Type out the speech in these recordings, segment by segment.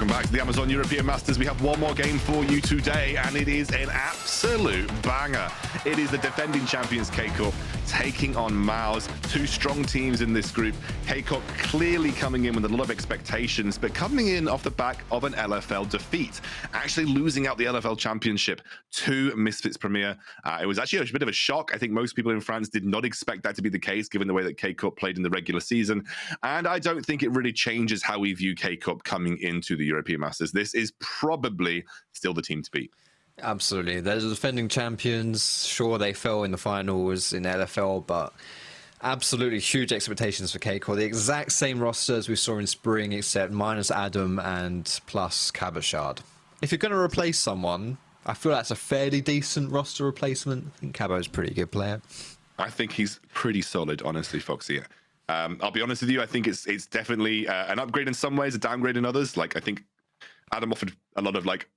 Welcome back to the Amazon European Masters. We have one more game for you today, and it is an absolute banger. It is the defending champions K-Corp taking on MOUZ. Two strong teams in this group. K-Corp clearly coming in with a lot of expectations, but coming in off the back of an LFL defeat, actually losing out the LFL championship to Misfits Premier. It was actually a bit of a shock. I think most people in France did not expect that to be the case, given the way that K-Corp played in the regular season. And I don't think it really changes how we view K-Corp coming into the European Masters. This is probably still the team to beat. Absolutely. They're the defending champions. Sure, they fell in the finals in LFL, but absolutely huge expectations for K-Corp. The exact same roster as we saw in spring, except minus Adam and plus Cabochard. If you're going to replace someone, I feel that's a fairly decent roster replacement. I think Cabo's a pretty good player. I think he's pretty solid, honestly, Foxy. I'll be honest with you, I think it's definitely an upgrade in some ways, a downgrade in others. Like, I think Adam offered a lot of like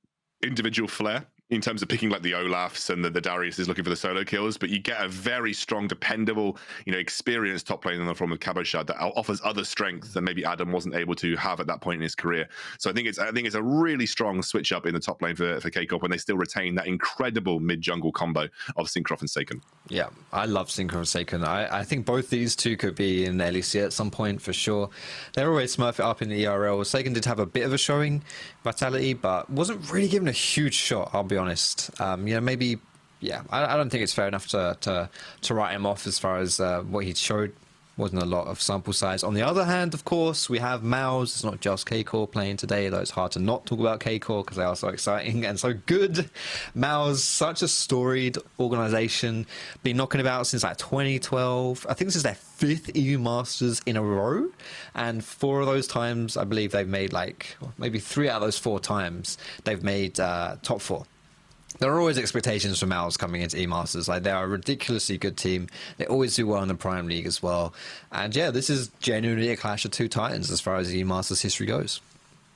individual flair in terms of picking like the Olafs and the Darius is looking for the solo kills, but you get a very strong, dependable, experienced top lane in the form of Cabochard that offers other strengths that maybe Adam wasn't able to have at that point in his career. So I think it's a really strong switch up in the top lane for K-Corp, and they still retain that incredible mid jungle combo of Cinkrof and SAKEN. Yeah, I love Cinkrof and SAKEN. I think both these two could be in LEC at some point for sure. They're always smurf it up in the ERL. SAKEN did have a bit of a showing, Vitality, but wasn't really given a huge shot, I'll be honest. Maybe, yeah, I don't think it's fair enough to write him off as far as what he showed. Wasn't a lot of sample size. On the other hand, of course, we have MOUZ. It's not just K-Corp playing today, though it's hard to not talk about K-Corp because they are so exciting and so good. MOUZ, such a storied organization, been knocking about since like 2012. I think this is their 5th EU Masters in a row, and 4 of those times, I believe they've made maybe 3 out of those 4 times they've made top 4. There are always expectations for MOUZ coming into E-Masters. Like, they are a ridiculously good team. They always do well in the Prime League as well. And yeah, this is genuinely a clash of 2 titans as far as E-Masters history goes.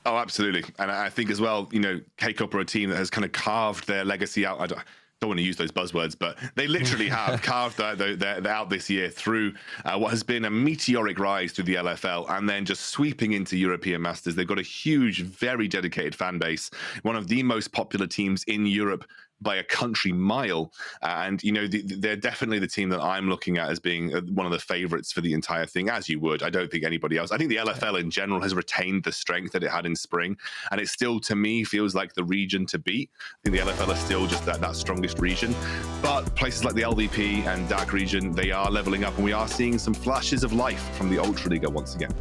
Oh, absolutely. And I think as well, K-Corp are a team that has kind of carved their legacy out. I don't want to use those buzzwords, but they literally have carved that out this year through what has been a meteoric rise through the LFL and then just sweeping into European Masters. They've got a huge, very dedicated fan base, one of the most popular teams in Europe by a country mile, and they're definitely the team that I'm looking at as being one of the favorites for the entire thing, as you would. I don't think anybody else. I think the LFL in general has retained the strength that it had in spring, and it still, to me, feels like the region to beat. I think the LFL is still just that strongest region, but places like the LVP and DAC region, they are leveling up, and we are seeing some flashes of life from the Ultraliga once again.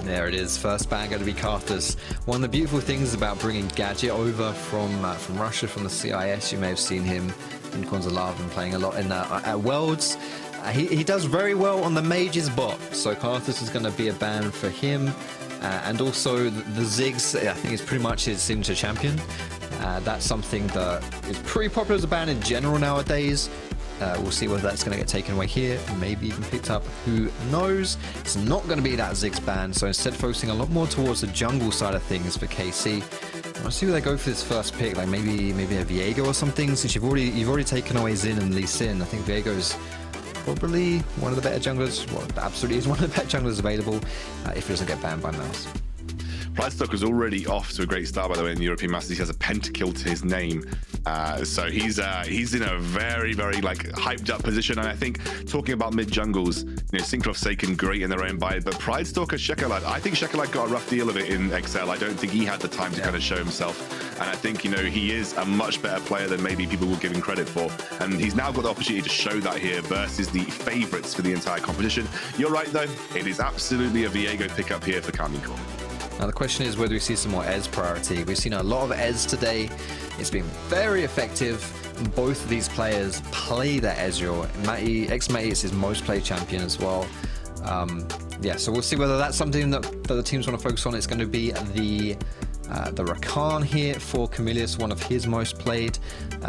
There it is, first ban going to be Karthus. One of the beautiful things about bringing Gadget over from Russia, from the CIS, you may have seen him in Konzalav and playing a lot in at Worlds. He does very well on the Mage's bot, so Karthus is going to be a ban for him. And also the Ziggs, I think is pretty much his signature champion. That's something that is pretty popular as a ban in general nowadays. We'll see whether that's going to get taken away here, maybe even picked up, who knows. It's not going to be that Ziggs ban, so instead focusing a lot more towards the jungle side of things for KC. Let's see where they go for this first pick, like maybe a Viego or something, since you've already taken away Xin and Lee Sin. I think Viego's probably one of the better junglers, well, absolutely is one of the better junglers available if he doesn't get banned by MOUZ. Pridestalkr is already off to a great start, by the way, in the European Masters. He has a pentakill to his name. So he's in a very, very hyped up position. And I think talking about mid jungles, Cinkrof, SAKEN, great in their own right, but Pridestalkr, Czekolad, I think Czekolad got a rough deal of it in XL. I don't think he had the time to kind of show himself. And I think, he is a much better player than maybe people will give him credit for. And he's now got the opportunity to show that here versus the favorites for the entire competition. You're right, though. It is absolutely a Viego pickup here for Karmine. Now the question is whether we see some more Ez priority. We've seen a lot of Ez today. It's been very effective. Both of these players play their Ezreal. xMatty is his most played champion as well. Yeah, so we'll see whether that's something that the teams want to focus on. It's going to be the Rakan here for Kamilius, one of his most played.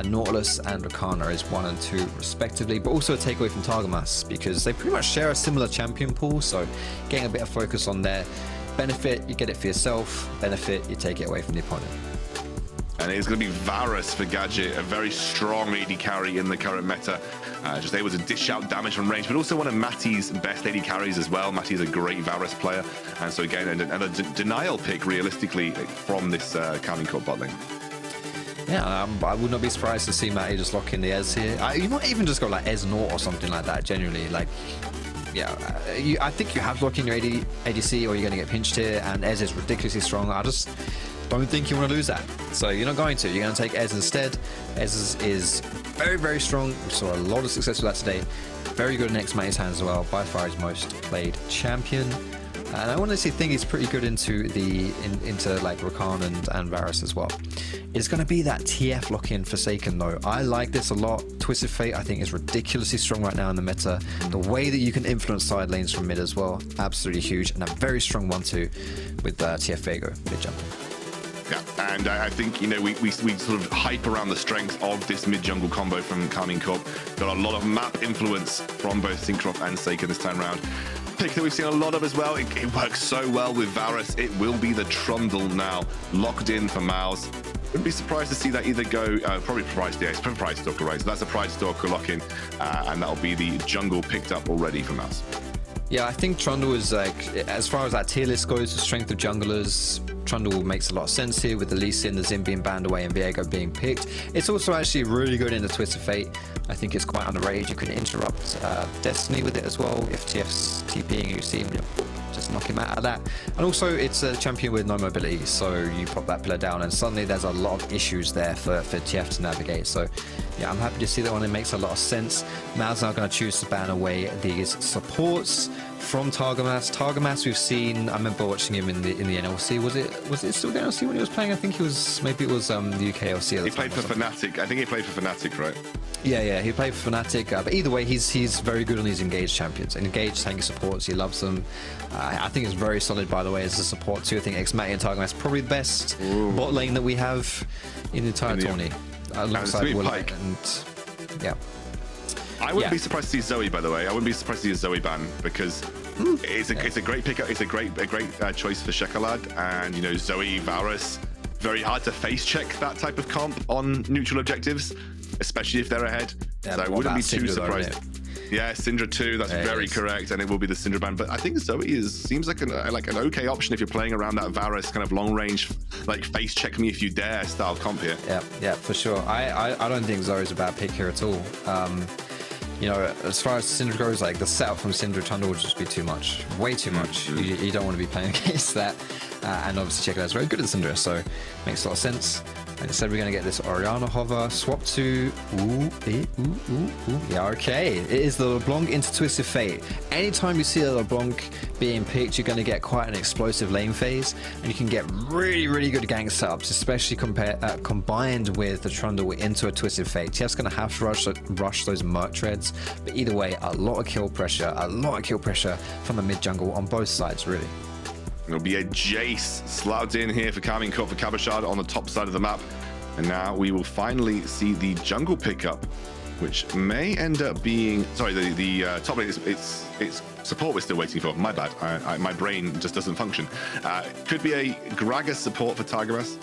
Nautilus and Rakan is 1 and 2 respectively, but also a takeaway from Targamas because they pretty much share a similar champion pool, so getting a bit of focus on there. Benefit, you get it for yourself. Benefit, you take it away from the opponent. And it's going to be Varus for Gadget, a very strong AD carry in the current meta. Just able to dish out damage from range, but also one of Matty's best AD carries as well. Matty is a great Varus player. And so again, another denial pick realistically from this Karmine Corp bot lane. Yeah, I would not be surprised to see Matty just lock in the Ez here. You might even just go like Ez Naught or something like that, genuinely. Like, yeah, I think you have to lock in your ADC or you're going to get pinched here, and Ez is ridiculously strong. I just don't think you want to lose that. So you're not going to. You're going to take Ez instead. Ez is very, very strong. We saw a lot of success with that today. Very good in xMatty's hands as well. By far his most played champion. And I honestly think he's pretty good into like Rakan and Varus as well. It's going to be that TF lock-in for SAKEN though. I like this a lot. Twisted Fate I think is ridiculously strong right now in the meta. The way that you can influence side lanes from mid as well, absolutely huge. And a very strong 1-2 with TF Viego mid jumper. Yeah, and I think, you know, we sort of hype around the strength of this mid-jungle combo from Karmine Corp. Got a lot of map influence from both Cinkrof and SAKEN this time around. Pick that we've seen a lot of as well. It works so well with Varus. It will be the Trundle now, locked in for MOUZ. Wouldn't be surprised to see that either go, probably Pridestalkr, right? So that's a Pridestalkr lock-in, and that'll be the jungle picked up already for MOUZ. Yeah, I think Trundle is like, as far as that tier list goes, the strength of junglers, Trundle makes a lot of sense here with the Lee Sin, the Zin being banned away and Viego being picked. It's also actually really good in the Twisted Fate. I think it's quite underrated. You can interrupt Destiny with it as well. If TF's TPing and you see him, just knock him out of that. And also it's a champion with no mobility, so you pop that pillar down and suddenly there's a lot of issues there for TF to navigate. So yeah, I'm happy to see that one. It makes a lot of sense. MOUZ now going to choose to ban away these supports from Targamas. Targamas we've seen, I remember watching him in the NLC. Was it still the NLC when he was playing? I think he was, maybe it was the UK LC. He played for Fnatic. I think he played for Fnatic, right? Yeah, he played for Fnatic. But either way, he's very good on these engaged champions. Engaged tanky supports, he loves them. I think it's very solid, by the way, as a support too. I think xMatty and Targamas probably the best bot lane that we have in the entire tourney. Alongside Willow and yeah. I wouldn't be surprised to see Zoe, by the way. I wouldn't be surprised to see a Zoe ban because it's a great pickup. It's a great choice for Czekolad, and you know, Zoe, Varus, very hard to face check that type of comp on neutral objectives, especially if they're ahead. Yeah, so I wouldn't be too surprised. Yeah, Syndra too. That's very correct, and it will be the Syndra ban. But I think Zoe seems like an okay option if you're playing around that Varus kind of long range, like face check me if you dare style comp here. Yeah, for sure. I don't think Zoe's a bad pick here at all. You know, as far as Syndra goes, like the setup from Syndra Trundle would just be too much, way too much. You don't want to be playing against that. And obviously Czekolad's very good at Syndra, so makes a lot of sense. And instead we're going to get this Orianna hover, swap to, yeah, okay. It is the LeBlanc into Twisted Fate. Anytime you see a LeBlanc being picked, you're going to get quite an explosive lane phase, and you can get really, really good gank setups, especially combined with the Trundle into a Twisted Fate. TF's going to have to rush those Merc Treads, but either way, a lot of kill pressure from the mid jungle on both sides, really. It'll be a Jayce slapped in here for Karmine Corp for Cabochard on the top side of the map. And now we will finally see the jungle pickup, which may end up being... Sorry, the top lane, it's support we're still waiting for. My bad. My brain just doesn't function. Could be a Gragas support for Targamas.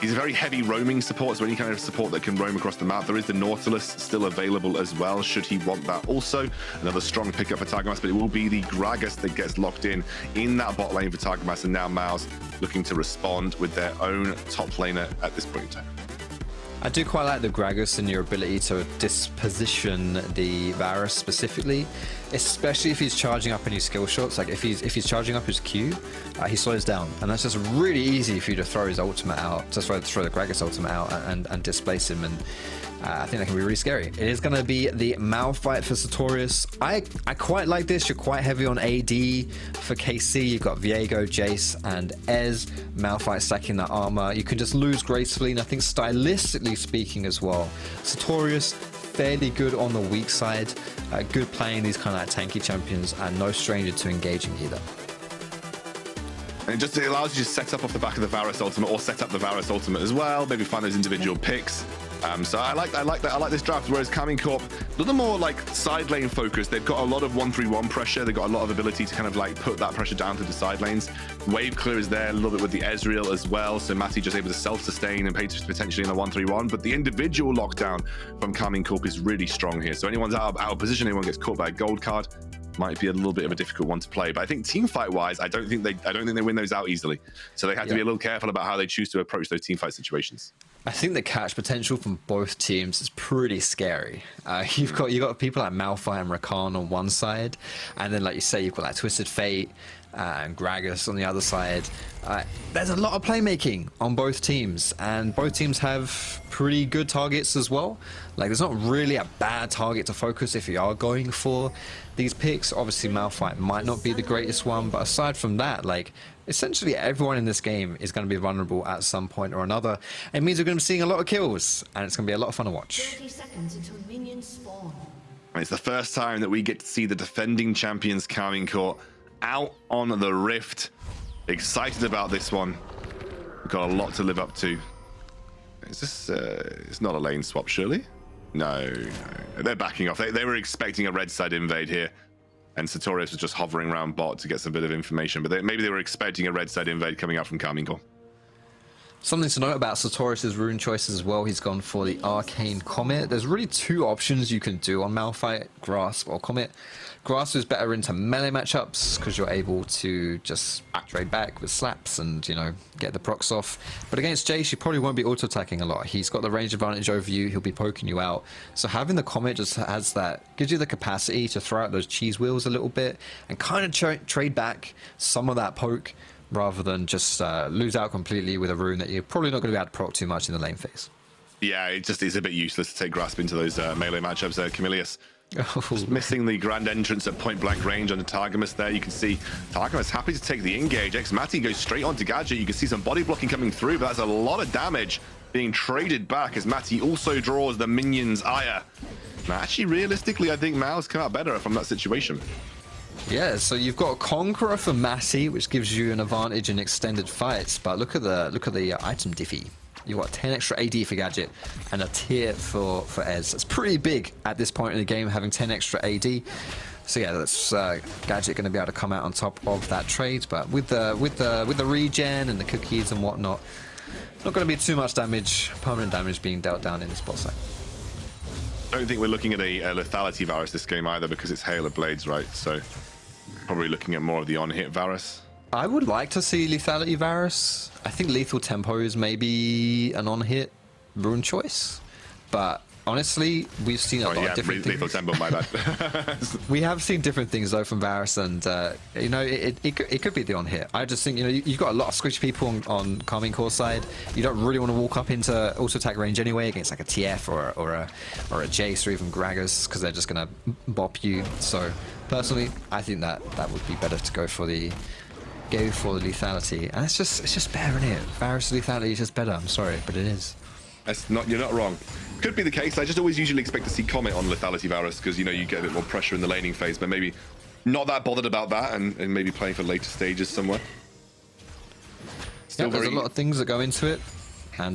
He's a very heavy roaming support, so any kind of support that can roam across the map. There is the Nautilus still available as well, should he want that also. Another strong pickup for Targamas, but it will be the Gragas that gets locked in that bot lane for Targamas, and now MOUZ looking to respond with their own top laner at this point in time. I do quite like the Gragas and your ability to disposition the Varus specifically, especially if he's charging up any skill shots. Like if he's charging up his Q, he slows down, and that's just really easy for you to throw his ultimate out, just throw the Gragas ultimate out and displace him. And I think that can be really scary. It is going to be the Malphite for Satorius. I quite like this. You're quite heavy on AD for KC. You've got Viego, Jayce, and Ez. Malphite stacking that armor. You can just lose gracefully, and I think stylistically speaking as well, Satorius fairly good on the weak side. Good playing these kind of like tanky champions, and no stranger to engaging either. And it allows you to set up off the back of the Varus ultimate, or set up the Varus ultimate as well. Maybe find those individual picks. So I like this draft. Whereas Karmine Corp, a little more like side lane focused. They've got a lot of 1-3-1 pressure. They've got a lot of ability to kind of like put that pressure down to the side lanes. Wave clear is there a little bit with the Ezreal as well. So Matty just able to self-sustain and potentially in a 1-3-1. But the individual lockdown from Karmine Corp is really strong here. So anyone's out of position, anyone gets caught by a gold card, might be a little bit of a difficult one to play. But I think team fight wise, I don't think they win those out easily. So they have to be a little careful about how they choose to approach those team fight situations. I think the catch potential from both teams is pretty scary. You've got people like Malphite and Rakan on one side, and then like you say, you've got like Twisted Fate and Gragas on the other side. There's a lot of playmaking on both teams, and both teams have pretty good targets as well. Like there's not really a bad target to focus if you are going for these picks. Obviously Malphite might not be the greatest one, but aside from that, like essentially everyone in this game is going to be vulnerable at some point or another. It means we're going to be seeing a lot of kills, and it's going to be a lot of fun to watch. 30 seconds until minions spawn. And it's the first time that we get to see the defending champions Karmine Corp out on the Rift. Excited about this one. We've got a lot to live up to. Is this it's not a lane swap, surely? No. They're backing off. They were expecting a red side invade here, and Satorius was just hovering around bot to get some bit of information, but maybe they were expecting a red side invade coming out from Karmine Corp. Something to note about Satorius' rune choices as well. He's gone for the Arcane Comet. There's really two options you can do on Malphite, Grasp or Comet. Grasp is better into melee matchups because you're able to just trade back with slaps and, you know, get the procs off. But against Jayce, you probably won't be auto-attacking a lot. He's got the range advantage over you. He'll be poking you out. So having the Comet just has that, gives you the capacity to throw out those cheese wheels a little bit and kind of trade back some of that poke, rather than just lose out completely with a rune that you're probably not going to be able to proc too much in the lane phase. Yeah, it just is a bit useless to take Grasp into those melee matchups there. Kamilius just missing the grand entrance at point blank range on the Targamas there. You can see Targamas happy to take the engage. xMatty goes straight onto Gadget. You can see some body blocking coming through, but that's a lot of damage being traded back as Matty also draws the minions ire. Now, actually, realistically, I think MOUZ come out better from that situation. Yeah, so you've got a Conqueror for Matty, which gives you an advantage in extended fights. But look at the item diffy. You've got 10 extra AD for Gadget and a tier for Ez. That's pretty big at this point in the game, having 10 extra AD. So yeah, that's Gadget going to be able to come out on top of that trade. But with the regen and the cookies and whatnot, not going to be too much damage, permanent damage being dealt down in the spot site. I don't think we're looking at a lethality Varus this game either, because it's Hail of Blades, right? So probably looking at more of the on-hit Varus. I would like to see lethality Varus. I think lethal tempo is maybe an on-hit rune choice, but honestly, we've seen a lot of different things. Lethal tempo, my bad. We have seen different things though from Varus, and you know, it could be the on-hit. I just think, you know, you've got a lot of squishy people on Karmine Corp side. You don't really want to walk up into auto-attack range anyway against like a TF or a Jayce or even Gragas, because they're just going to bop you. So personally, I think that would be better to go for the lethality, and it's just better, isn't it? Varus lethality is just better. I'm sorry, but it is. You're not wrong. Could be the case. I just always usually expect to see Comet on lethality Varus, because, you know, you get a bit more pressure in the laning phase, but maybe not that bothered about that, and maybe playing for later stages somewhere. Still there's a lot of things that go into it, and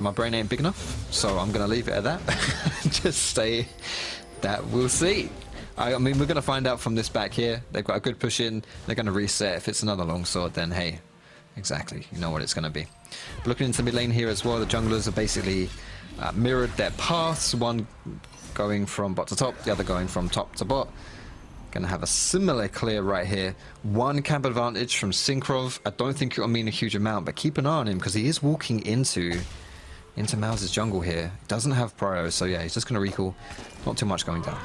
my brain ain't big enough, so I'm gonna leave it at that. Just say that we'll see. I mean, we're going to find out from this back here. They've got a good push in. They're going to reset. If it's another longsword, then hey, exactly, you know what it's going to be. But looking into mid lane here as well, the junglers have basically mirrored their paths. One going from bot to top, the other going from top to bot. Going to have a similar clear right here. One camp advantage from Cinkrof. I don't think it'll mean a huge amount, but keep an eye on him, because he is walking into MOUZ's jungle here. Doesn't have prio, so yeah, he's just going to recall. Not too much going down.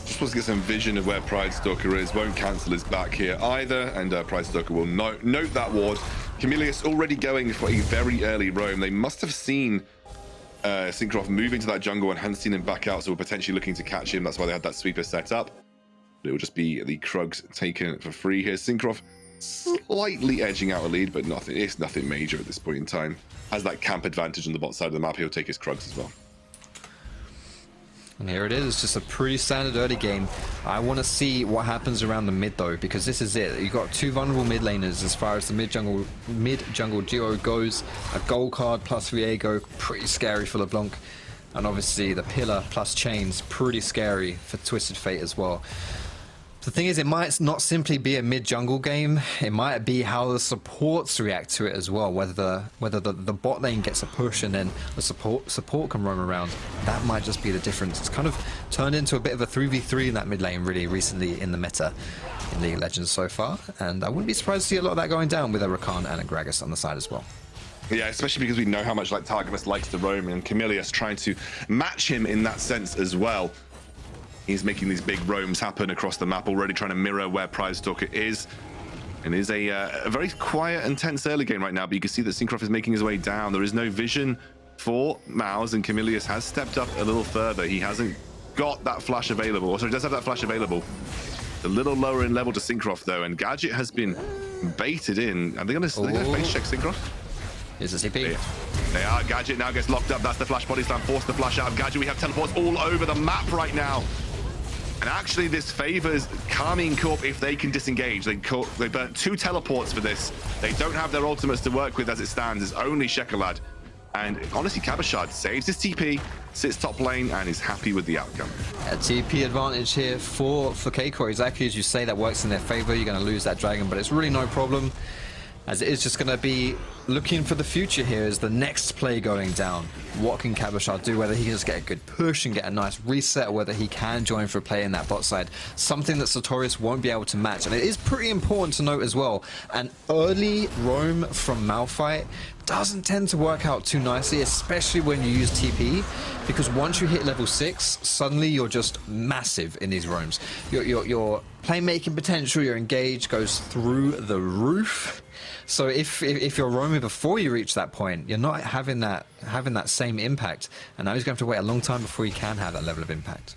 Just wants to get some vision of where Pridestalkr is. Won't cancel his back here either, and Pridestalkr will note that ward. Kamilius already going for a very early roam. They must have seen Cinkrof move into that jungle and hadn't seen him back out, so we're potentially looking to catch him. That's why they had that sweeper set up. But it will just be the Krugs taken for free here. Cinkrof slightly edging out a lead, but it's nothing major at this point in time. Has that camp advantage on the bot side of the map. He'll take his Krugs as well. And here it is, just a pretty standard early game. I want to see what happens around the mid though, because this is it. You've got two vulnerable mid laners as far as the mid jungle duo goes. A gold card plus Viego, pretty scary for LeBlanc. And obviously the pillar plus chains, pretty scary for Twisted Fate as well. The thing is, it might not simply be a mid-jungle game. It might be how the supports react to it as well. Whether the bot lane gets a push and then the support can roam around. That might just be the difference. It's kind of turned into a bit of a 3v3 in that mid lane really recently in the meta in League of Legends so far. And I wouldn't be surprised to see a lot of that going down with a Rakan and a Gragas on the side as well. Yeah, especially because we know how much like Targamas likes to roam, and Kamilius trying to match him in that sense as well. He's making these big roams happen across the map, already trying to mirror where Pridestalkr is. And it is a very quiet and tense early game right now, but you can see that Cinkrof is making his way down. There is no vision for MOUZ, and Kamilius has stepped up a little further. He hasn't got that flash available. Also, he does have that flash available. It's a little lower in level to Cinkrof, though, and Gadget has been baited in. Are they going to face check Cinkrof? Is the CP? They are. Gadget now gets locked up. That's the flash body slam. Force the flash out of Gadget. We have teleports all over the map right now. And actually, this favors Karmine Corp if they can disengage. They burnt 2 teleports for this. They don't have their ultimates to work with as it stands. It's only Czekolad. And honestly, Cabochard saves his TP, sits top lane, and is happy with the outcome. A TP advantage here for FLICKR. Exactly as you say, that works in their favor. You're going to lose that dragon, but it's really no problem, as it is just going to be looking for the future here as the next play going down. What can Cabochard do? Whether he can just get a good push and get a nice reset, or whether he can join for a play in that bot side. Something that Satorius won't be able to match. And it is pretty important to note as well, an early roam from Malphite doesn't tend to work out too nicely, especially when you use TP, because once you hit level 6, suddenly you're just massive in these roams. Your playmaking potential, your engage goes through the roof. So if you're roaming before you reach that point, you're not having that same impact. And now he's going to have to wait a long time before he can have that level of impact.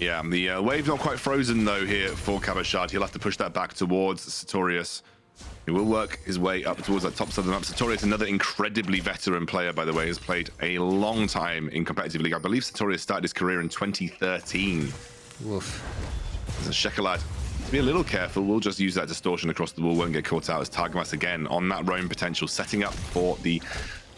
Yeah, the wave's not quite frozen though here for Cabochard. He'll have to push that back towards Satorius. He will work his way up towards that top side of the map. Satorius, another incredibly veteran player, by the way, has played a long time in competitive league. I believe Satorius started his career in 2013. Woof. There's a Czekolad. To be a little careful, we'll just use that distortion across the wall, won't get caught out as Targamas again on that roam potential, setting up for the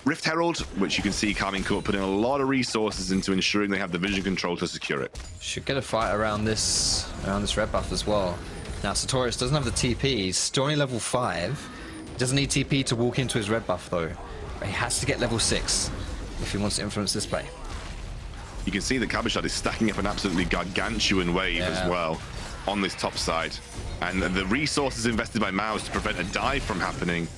Rift Herald, which you can see Karmine Corp putting a lot of resources into ensuring they have the vision control to secure it. Should get a fight around this red buff as well. Now Satorius doesn't have the TP, he's still only level 5. He doesn't need TP to walk into his red buff though. But he has to get level 6 if he wants to influence this play. You can see that Cabochard is stacking up an absolutely gargantuan wave as well on this top side. And the resources invested by MOUZ to prevent a dive from happening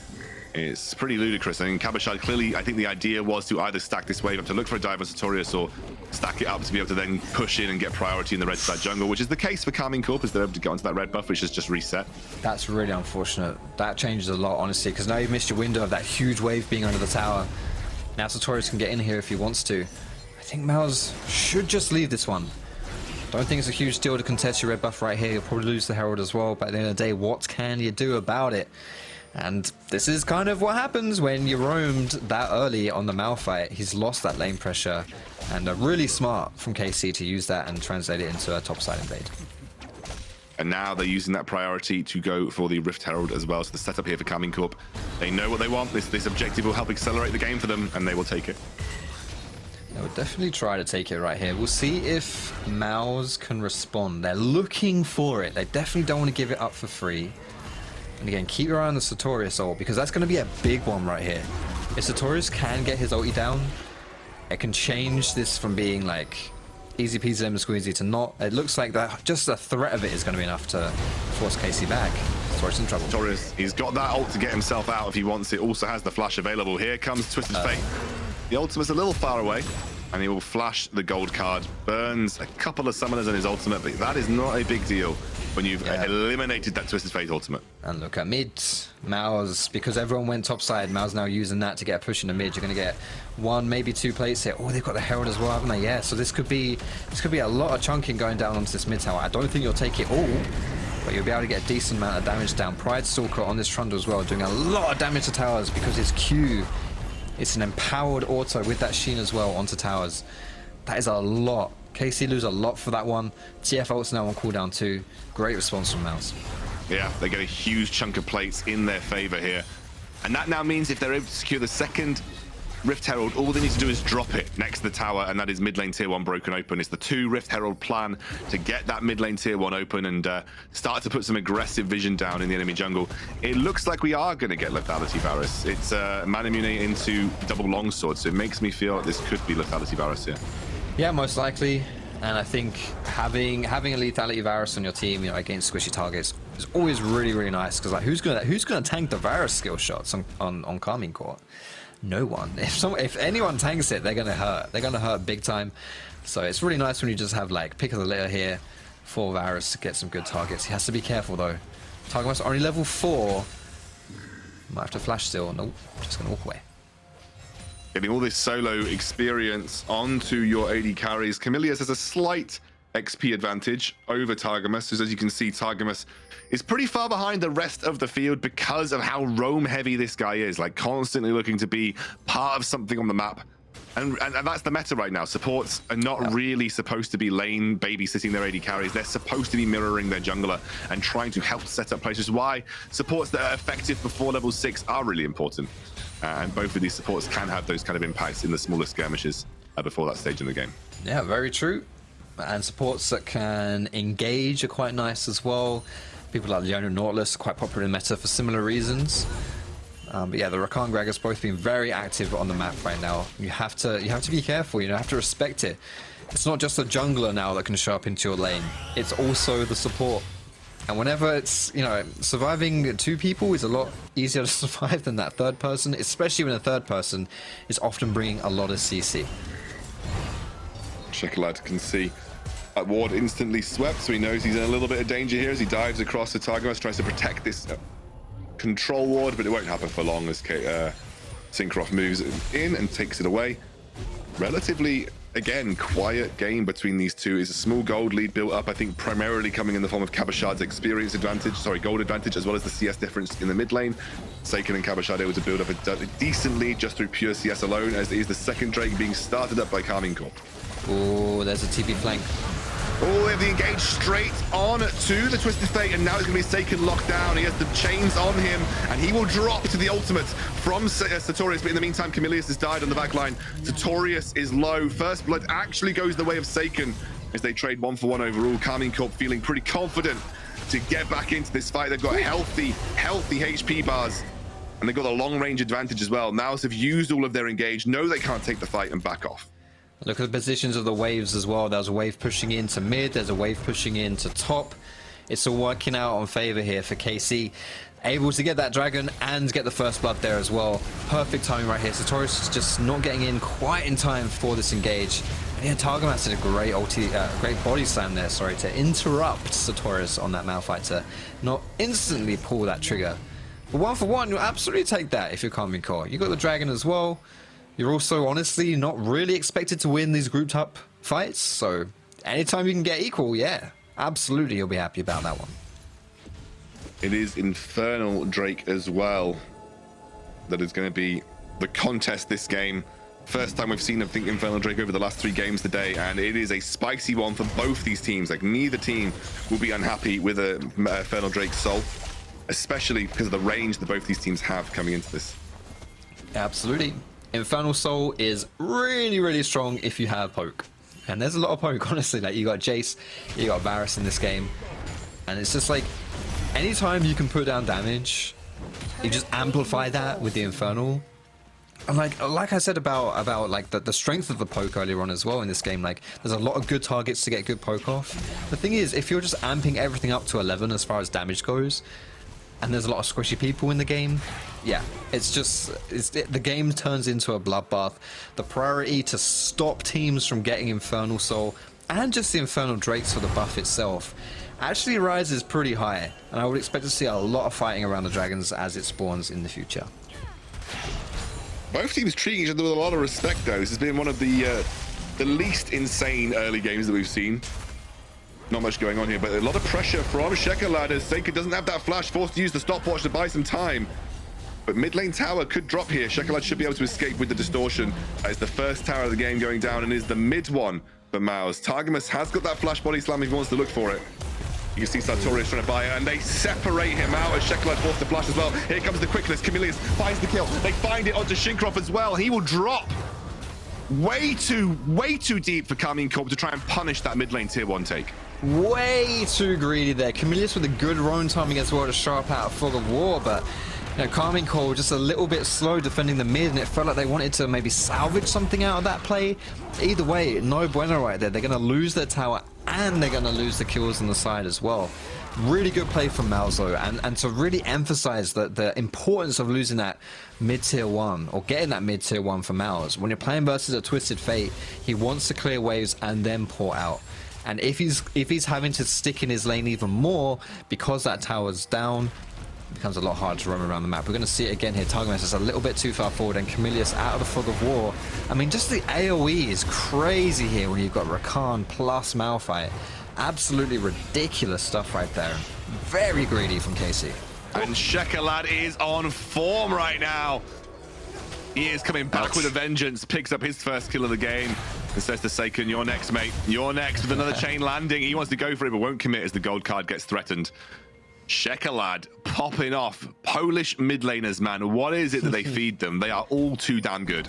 is pretty ludicrous. I mean, Cabochard clearly, I think the idea was to either stack this wave up to look for a dive on Satorius, or stack it up to be able to then push in and get priority in the red side jungle, which is the case for Karmine Corp as they're able to get onto that red buff, which has just reset. That's really unfortunate. That changes a lot, honestly, because now you've missed your window of that huge wave being under the tower. Now Satorius can get in here if he wants to. I think MOUZ should just leave this one. Don't think it's a huge deal to contest your red buff right here. You'll probably lose the Herald as well, but at the end of the day, what can you do about it? And this is kind of what happens when you roamed that early on the Malphite. He's lost that lane pressure, and really smart from KC to use that and translate it into a topside invade. And now they're using that priority to go for the Rift Herald as well. So the setup here for Karmine Corp, they know what they want. This objective will help accelerate the game for them, and they will take it. They would definitely try to take it right here. We'll see if MOUZ can respond. They're looking for it. They definitely don't want to give it up for free. And again, keep your eye on the Satorius ult, because that's going to be a big one right here. If Satorius can get his ulti down, it can change this from being like easy peasy lemon squeezy to not. It looks like that just the threat of it is going to be enough to force KC back. Satorius in trouble. Satorius, he's got that ult to get himself out if he wants it. Also has the flash available. Here comes Twisted Fate. The ultimate's a little far away, and he will flash the gold card. Burns a couple of summoners on his ultimate, but that is not a big deal when you've eliminated that Twisted Fate ultimate. And look at mid, MOUZ, because everyone went topside, MOUZ now using that to get a push in the mid. You're going to get 1, maybe 2 plates here. Oh, they've got the Herald as well, haven't they? Yeah, so this could be a lot of chunking going down onto this mid tower. I don't think you'll take it all, but you'll be able to get a decent amount of damage down. Pridestalkr on this Trundle as well, doing a lot of damage to towers because his Q, it's an empowered auto with that Sheen as well onto towers. That is a lot KC lose a lot for that one. TF ult's now on cooldown too. Great response from MOUZ. Yeah, they get a huge chunk of plates in their favor here. And that now means if they're able to secure the second Rift Herald, all they need to do is drop it next to the tower, and that is mid lane tier 1 broken open. It's the 2 Rift Herald plan to get that mid lane tier 1 open and start to put some aggressive vision down in the enemy jungle. It looks like we are going to get Lethality Varus. It's Manamune into double longsword, so it makes me feel like this could be Lethality Varus here. Yeah, most likely. And I think having a Lethality Varus on your team, you know, against squishy targets is always really nice, because like who's gonna tank the Varus skill shots on Karmine Corp? No one. If anyone tanks it, they're gonna hurt. They're gonna hurt big time. So it's really nice when you just have like pick of the litter here for Varus to get some good targets. He has to be careful though. Targamas only level 4. Might have to flash still. Nope. Just gonna walk away. Getting all this solo experience onto your AD carries. Kamilius has a slight XP advantage over Targamas. As you can see, Targamas is pretty far behind the rest of the field because of how roam heavy this guy is, like constantly looking to be part of something on the map. And that's the meta right now. Supports are not really supposed to be lane babysitting their AD carries. They're supposed to be mirroring their jungler and trying to help set up places. Why supports that are effective before level 6 are really important. And both of these supports can have those kind of impacts in the smaller skirmishes before that stage in the game. Yeah, very true. And supports that can engage are quite nice as well. People like Leona Nautilus are quite popular in meta for similar reasons. But yeah, the Rakan Gragas both being very active on the map right now. You have to be careful. You have to respect it. It's not just a jungler now that can show up into your lane. It's also the support. And whenever it's, you know, surviving 2 people is a lot easier to survive than that third person, especially when a third person is often bringing a lot of CC. Czekolad can see that ward instantly swept, so he knows he's in a little bit of danger here as he dives across the Targamas, tries to protect this control ward, but it won't happen for long as Cinkrof moves in and takes it away. Relatively, again, quiet game between these two. Is a small gold lead built up, I think primarily coming in the form of Cabochard's experience advantage, gold advantage, as well as the CS difference in the mid lane. SAKEN and Cabochard able to build up a decent lead just through pure CS alone, as it is the second Drake being started up by Karmine Corp. Oh, there's a TP flank. Oh, they have the engage straight on to the Twisted Fate, and now it's going to be SAKEN locked down. He has the chains on him, and he will drop to the ultimate from Satorius, but in the meantime, Kamilius has died on the back line. Satorius is low. First blood actually goes the way of SAKEN as they trade 1-for-1 overall. Karmine Corp feeling pretty confident to get back into this fight. They've got healthy HP bars, and they've got a long-range advantage as well. MOUZ have used all of their engage, know they can't take the fight, and back off. Look at the positions of the waves as well. There's a wave pushing into mid, there's a wave pushing into top. It's all working out on favor here for KC. Able to get that dragon and get the first blood there as well. Perfect timing right here. Satorius is just not getting in quite in time for this engage. And yeah, Targamas did a great body slam there, to interrupt Satorius on that Malphite to not instantly pull that trigger. But 1-for-1, you'll absolutely take that if you're Karmine Corp. You got the dragon as well. You're also honestly not really expected to win these grouped up fights, so anytime you can get equal, yeah, absolutely you'll be happy about that one. It is Infernal Drake as well that is going to be the contest this game. First time we've seen, I think, Infernal Drake over the last 3 games today, and it is a spicy one for both these teams. Like, neither team will be unhappy with a Infernal Drake soul, especially because of the range that both these teams have coming into this. Absolutely. Infernal Soul is really strong if you have poke. And there's a lot of poke, honestly. Like, you got Jayce, you got Varus in this game. And it's just like, anytime you can put down damage, you just amplify that with the Infernal. And like I said about like the strength of the poke earlier on as well in this game, like there's a lot of good targets to get good poke off. The thing is, if you're just amping everything up to 11 as far as damage goes, and there's a lot of squishy people in the game, yeah, the game turns into a bloodbath. The priority to stop teams from getting Infernal Soul and just the Infernal Drakes for the buff itself actually rises pretty high, and I would expect to see a lot of fighting around the dragons as it spawns in the future. Both teams treating each other with a lot of respect, though. This has been one of the least insane early games that we've seen. Not much going on here, but a lot of pressure from Czekolad as SAKEN doesn't have that flash, forced to use the stopwatch to buy some time. But mid lane tower could drop here. Czekolad should be able to escape with the distortion as the first tower of the game going down, and is the mid one for MOUZ. Targamas has got that flash body slam if he wants to look for it. You can see Satorius trying to buy it, and they separate him out as Czekolad forced to flash as well. Here comes the quickness. Kamilius finds the kill. They find it onto Cinkrof as well. He will drop way too deep for Karmine Corp to try and punish that mid lane tier 1 take. Way too greedy there. Kamilius with a good roam timing as well to sharp out Fog of War, but you know, Karmine Corp just a little bit slow defending the mid, and it felt like they wanted to maybe salvage something out of that play. Either way, no bueno right there. They're going to lose their tower and they're going to lose the kills on the side as well. Really good play from MOUZ though, and to really emphasize the importance of losing that mid-tier 1 or getting that mid-tier 1 for MOUZ. When you're playing versus a Twisted Fate, he wants to clear waves and then pour out. And if he's having to stick in his lane even more because that tower's down, it becomes a lot harder to run around the map. We're going to see it again here. Targamas is a little bit too far forward, and Kamilius out of the Fog of War. I mean, just the AoE is crazy here when you've got Rakan plus Malphite. Absolutely ridiculous stuff right there. Very greedy from KC. And Czekolad is on form right now. He is coming back with a vengeance, picks up his first kill of the game, and says to SAKEN, "You're next, mate. You're next," with another chain landing. He wants to go for it, but won't commit as the gold card gets threatened. Czekolad popping off. Polish mid laners, man. What is it that they feed them? They are all too damn good.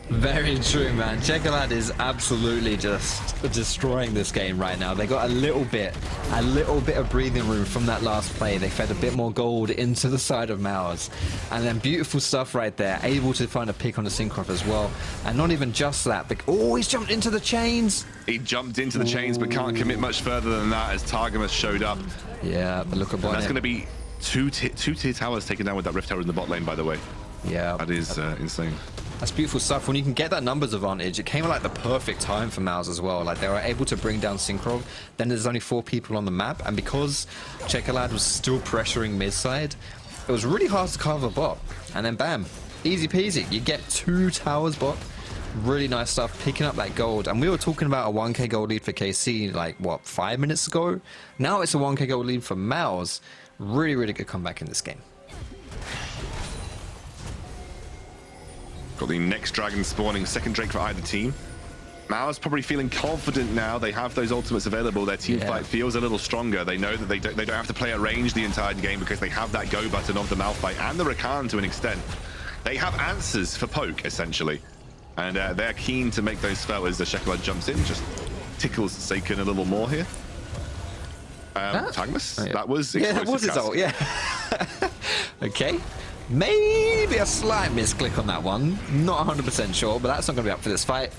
Very true, man. Czekolad is absolutely just destroying this game right now. They got a little bit of breathing room from that last play. They fed a bit more gold into the side of MOUZ. And then beautiful stuff right there. Able to find a pick on the Cinkrof as well. And not even just that, but oh, he's jumped into the chains. He jumped into the chains, but can't commit much further than that as Targamas showed up. Yeah, but look at That's going to be two tier towers taken down with that Rift Tower in the bot lane, by the way. Yeah. That is insane. That's beautiful stuff. When you can get that numbers advantage, it came at like the perfect time for MOUZ as well. Like they were able to bring down Cinkrof. Then there's only 4 people on the map, and because Czekolad was still pressuring mid side, it was really hard to carve a bot. And then bam, easy peasy. You get 2 towers bot. Really nice stuff, picking up that gold. And we were talking about a 1k gold lead for KC like what, 5 minutes ago? Now it's a 1k gold lead for MOUZ. Really good comeback in this game. Got the next dragon spawning, second Drake for either team. MOUZ probably feeling confident now. They have those ultimates available. Their team fight feels a little stronger. They know that they don't have to play at range the entire game because they have that go button of the Malphite and the Rakan to an extent. They have answers for poke, essentially. And they're keen to make those felt as the Czekolad jumps in. Just tickles SAKEN a little more here. Targamas? Oh, yeah. That was that was his ult, yeah. Okay. Maybe a slight misclick on that one. Not 100% sure, but that's not going to be up for this fight.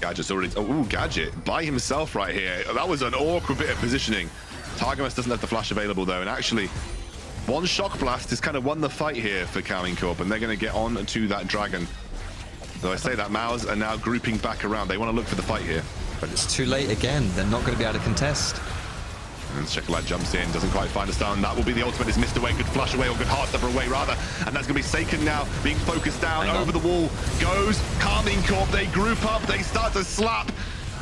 Gadget's already... Oh, Gadget by himself right here. That was an awkward bit of positioning. Targamas doesn't have the flash available, though, and actually, one shock blast has kind of won the fight here for Karmine Corp, and they're going to get on to that dragon. So I say that MOUZ are now grouping back around. They want to look for the fight here. But it's too late again. They're not going to be able to contest. And Czekolad jumps in, doesn't quite find a stun. That will be the ultimate. Is missed away, good flush away, or good heart stopper away rather. And that's going to be SAKEN now, being focused down. Over the wall goes Karmine Corp. They group up, they start to slap.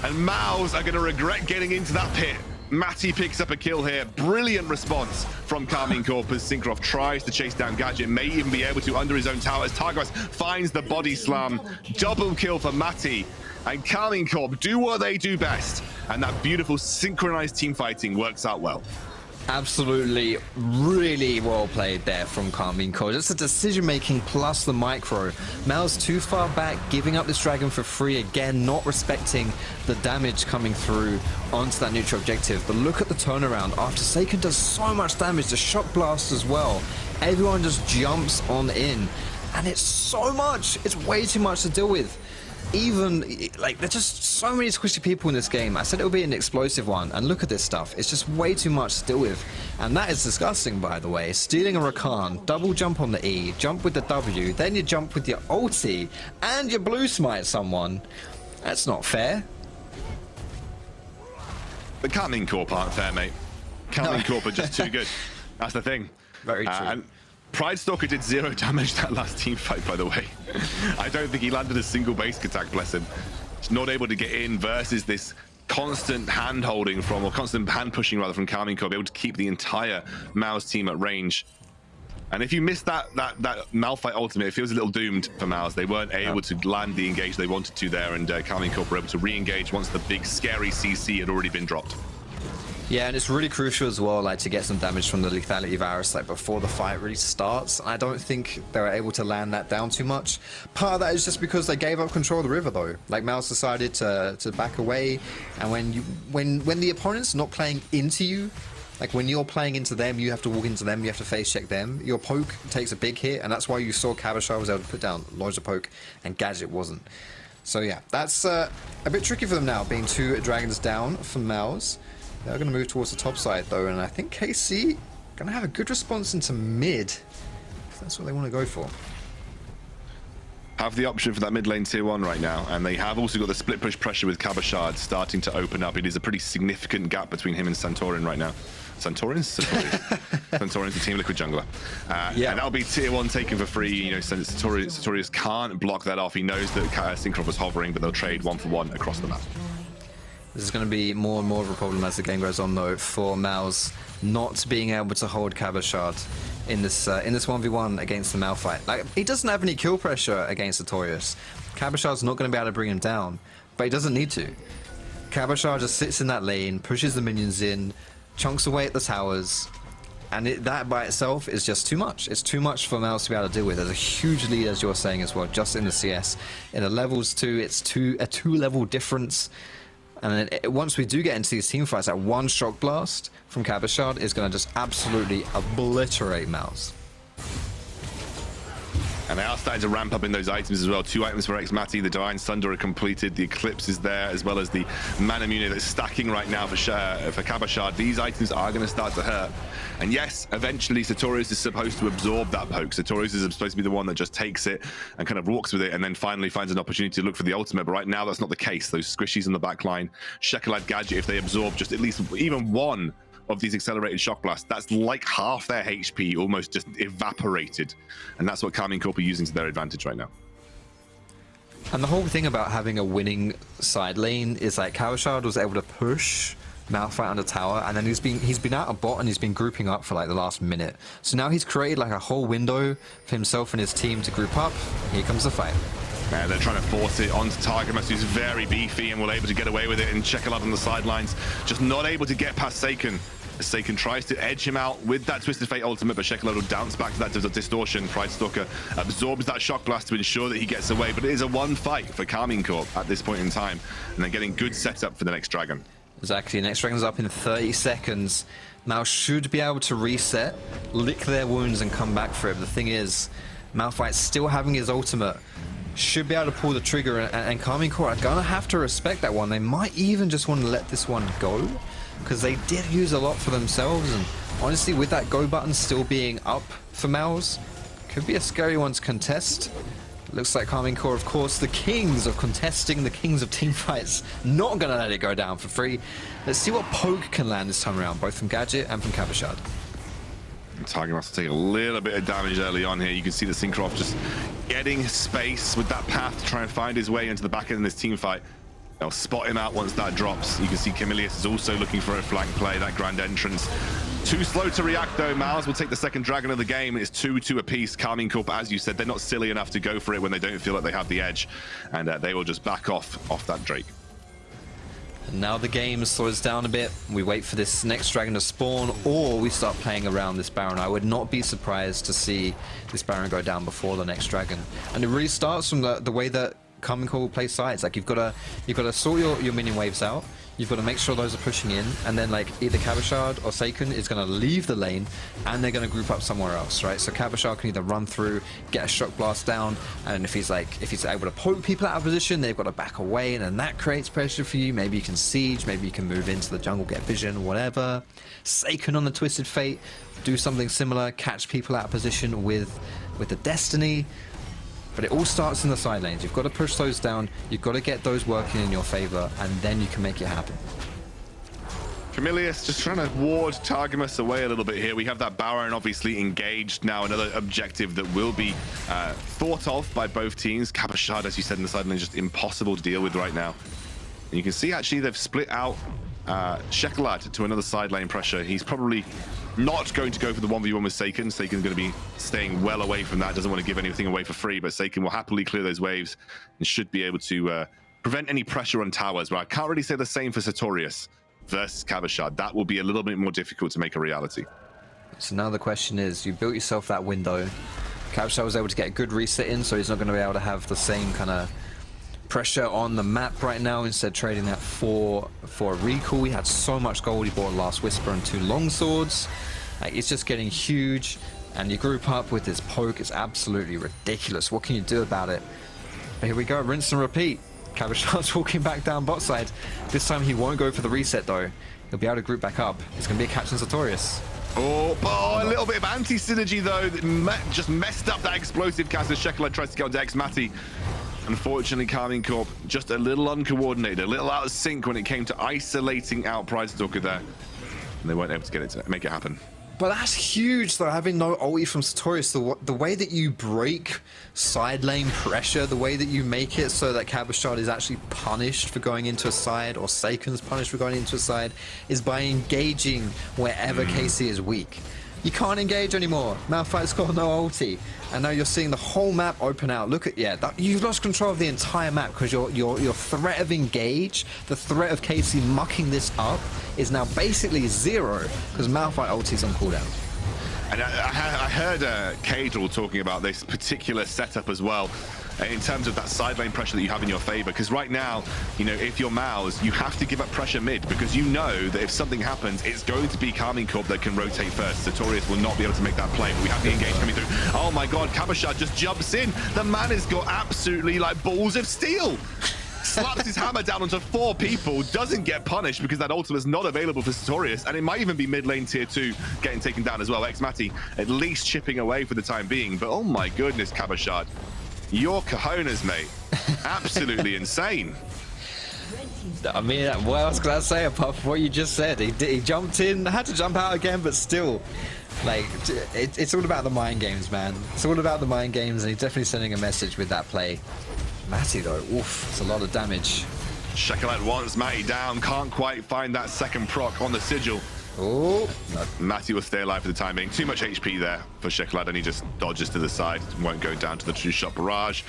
And MOUZ are going to regret getting into that pit. xMatty picks up a kill here. Brilliant response from Karmine Corp as Cinkrof tries to chase down Gadget. May even be able to under his own tower as Targamas finds the body slam. Double kill for xMatty. And Karmine Corp do what they do best. And that beautiful synchronized team fighting works out well. Absolutely, really well played there from Karmine Corp. Just the decision making plus the micro. MOUZ too far back, giving up this dragon for free again, not respecting the damage coming through onto that neutral objective. But look at the turnaround after SAKEN does so much damage, the shock blast as well. Everyone just jumps on in, and it's so much. It's way too much to deal with. Even like there's just so many squishy people in this game. I said it would be an explosive one, and look at this stuff. It's just way too much to deal with, and that is disgusting, by the way. Stealing a Rakan, double jump on the E, jump with the W, then you jump with your ulti, and you blue smite someone. That's not fair. The Karmine Corp aren't fair, mate. Karmine Corp are just too good. That's the thing. Very true. And Pridestalkr did 0 damage that last team fight, by the way. I don't think he landed a single basic attack, bless him. He's not able to get in versus this constant hand-holding from, or constant hand-pushing rather, from Karmine Corp, able to keep the entire MOUZ team at range. And if you miss that Malphite ultimate, it feels a little doomed for MOUZ. They weren't able to land the engage they wanted to there, and Karmine Corp were able to re-engage once the big scary CC had already been dropped. Yeah, and it's really crucial as well, like to get some damage from the lethality Varus, like before the fight really starts. I don't think they were able to land that down too much. Part of that is just because they gave up control of the river, though. Like MOUZ decided to back away, and when the opponent's not playing into you, like when you're playing into them, you have to walk into them, you have to face check them. Your poke takes a big hit, and that's why you saw Cabochard was able to put down loads of poke, and Gadget wasn't. So yeah, that's a bit tricky for them now, being 2 dragons down for MOUZ. They're going to move towards the top side though, and I think KC going to have a good response into mid, if that's what they want to go for. Have the option for that mid lane tier 1 right now, and they have also got the split push pressure with Cabochard starting to open up. It is a pretty significant gap between him and Santorin right now. Santorin's the Team Liquid jungler. Yeah. And that'll be tier 1 taken for free. You know, Satorius can't block that off. He knows that Cinkrof was hovering, but they'll trade 1-for-1 across the map. This is going to be more and more of a problem as the game goes on, though, for MOUZ not being able to hold Cabochard in this 1v1 against the Malphite. Like, he doesn't have any kill pressure against Satorius. Cabochard's not going to be able to bring him down, but he doesn't need to. Cabochard just sits in that lane, pushes the minions in, chunks away at the towers, and that by itself is just too much. It's too much for MOUZ to be able to deal with. There's a huge lead, as you're saying as well, just in the CS. In the levels 2, it's a 2-level difference. And then once we do get into these team fights, that one shock blast from Cabochard is going to just absolutely obliterate MOUZ. And they are starting to ramp up in those items as well. 2 items for xMatty. The Divine Sunder are completed. The Eclipse is there, as well as the Mana Mune that's stacking right now for Cabochard. These items are going to start to hurt. And yes, eventually Satorius is supposed to absorb that poke. Satorius is supposed to be the one that just takes it and kind of walks with it, and then finally finds an opportunity to look for the ultimate. But right now, that's not the case. Those squishies on the back line, Czekolad, Gadget, if they absorb just at least even one of these accelerated shock blasts, that's like half their HP almost just evaporated, and that's what Karmine Corp are using to their advantage right now. And the whole thing about having a winning side lane is like Cabochard was able to push Malphite under tower, and then he's been out of bot and he's been grouping up for like the last minute. So now he's created like a whole window for himself and his team to group up. Here comes the fight. And they're trying to force it onto Targamas, who's very beefy and will able to get away with it, and Czekolad on the sidelines, just not able to get past SAKEN. SAKEN tries to edge him out with that Twisted Fate ultimate, but Czekolad will bounce back to that distortion. Pridestalkr absorbs that shock blast to ensure that he gets away, but it is a one fight for Karmine Corp at this point in time, and they're getting good setup for the next dragon. Exactly, next dragon's up in 30 seconds. Now should be able to reset, lick their wounds and come back for it. But the thing is, Malphite's still having his ultimate. Should be able to pull the trigger, and Karmine Corp are gonna have to respect that one. They might even just want to let this one go, because they did use a lot for themselves, and honestly with that go button still being up for MOUZ, could be a scary one to contest. Looks like Karmine Corp, of course, the kings of contesting, the kings of team fights, not gonna let it go down for free. Let's see what poke can land this time around, both from Gadget and from Cabochard. Targamas will take a little bit of damage early on here. You can see the Cinkrof just getting space with that path to try and find his way into the back end of this team fight. They'll spot him out once that drops. You can see Kamilius is also looking for a flank play, that grand entrance. Too slow to react though. MOUZ will take the second dragon of the game. It's 2-2 apiece. Karmine Corp, as you said, they're not silly enough to go for it when they don't feel like they have the edge. And they will just back off that Drake. And now the game slows down a bit. We wait for this next dragon to spawn, or we start playing around this Baron. I would not be surprised to see this Baron go down before the next dragon. And it really starts from the way that Karmine Corp will play sides. Like you've got to sort your minion waves out. You've got to make sure those are pushing in, and then like either Cabochard or SAKEN is going to leave the lane, and they're going to group up somewhere else, right? So Cabochard can either run through, get a shock blast down, and if he's able to poke people out of position, they've got to back away, and then that creates pressure for you. Maybe you can siege, maybe you can move into the jungle, get vision, whatever. SAKEN on the Twisted Fate, do something similar, catch people out of position with the Destiny. But it all starts in the side lanes. You've got to push those down, you've got to get those working in your favor, and then you can make it happen. Kamilius just trying to ward Targamas away a little bit here. We have that Baron obviously engaged now, another objective that will be thought of by both teams. Cabochard, as you said in the side lane, just impossible to deal with right now. And you can see actually they've split out Czekolad to another side lane pressure. He's probably not going to go for the 1v1 with SAKEN. SAKEN's going to be staying well away from that. Doesn't want to give anything away for free, but SAKEN will happily clear those waves and should be able to prevent any pressure on towers. But I can't really say the same for Satorius versus Cabochard. That will be a little bit more difficult to make a reality. So now the question is, you built yourself that window. Cabochard was able to get a good reset in, so he's not going to be able to have the same kind of pressure on the map right now. Instead, trading that for a recall. He had so much gold. He bought a Last Whisper and 2 long swords. It's just getting huge, and you group up with this poke. It's absolutely ridiculous. What can you do about it? But here we go, rinse and repeat. Cabochard's walking back down bot side. This time he won't go for the reset though. He'll be able to group back up. It's going to be a catch on Satorius. Oh, a little bit of anti-synergy though. Just messed up that explosive cast as Czekolad tries to get onto xMatty. Unfortunately, Karmine Corp just a little uncoordinated, a little out of sync when it came to isolating out Pridestalkr there. And they weren't able to get it to make it happen. But that's huge though, having no ulti from Satorius. The way that you break side lane pressure, the way that you make it so that Cabochard is actually punished for going into a side, or SAKEN's punished for going into a side, is by engaging wherever KC is weak. You can't engage anymore. Malphite's got no ulti, and now you're seeing the whole map open out. Look at you've lost control of the entire map because your threat of engage, the threat of KC mucking this up, is now basically zero because Malphite ulti's on cooldown. And I heard Cadrel talking about this particular setup as well, in terms of that side lane pressure that you have in your favor. Because right now, you know, if you're MOUZ, you have to give up pressure mid, because you know that if something happens, it's going to be Karmine Corp that can rotate first. Satorius will not be able to make that play, but we have the engage coming through. Oh my god, Cabochard just jumps in. The man has got absolutely like balls of steel. Slaps his hammer down onto 4 people, doesn't get punished because that ultimate's not available for Satorius, and it might even be mid lane tier 2 getting taken down as well. xMatty at least chipping away for the time being, but oh my goodness, Cabochard, your cojones, mate. Absolutely insane. I mean, what else can I say apart from what you just said? He jumped in, had to jump out again, but still, like, it's all about the mind games, man. It's all about the mind games, and he's definitely sending a message with that play. Matty though, oof, it's a lot of damage. Czekolad wants Matty down, can't quite find that second proc on the sigil. Oh, Matty will stay alive for the time being. Too much HP there for Czekolad, and he just dodges to the side, won't go down to the 2-shot barrage.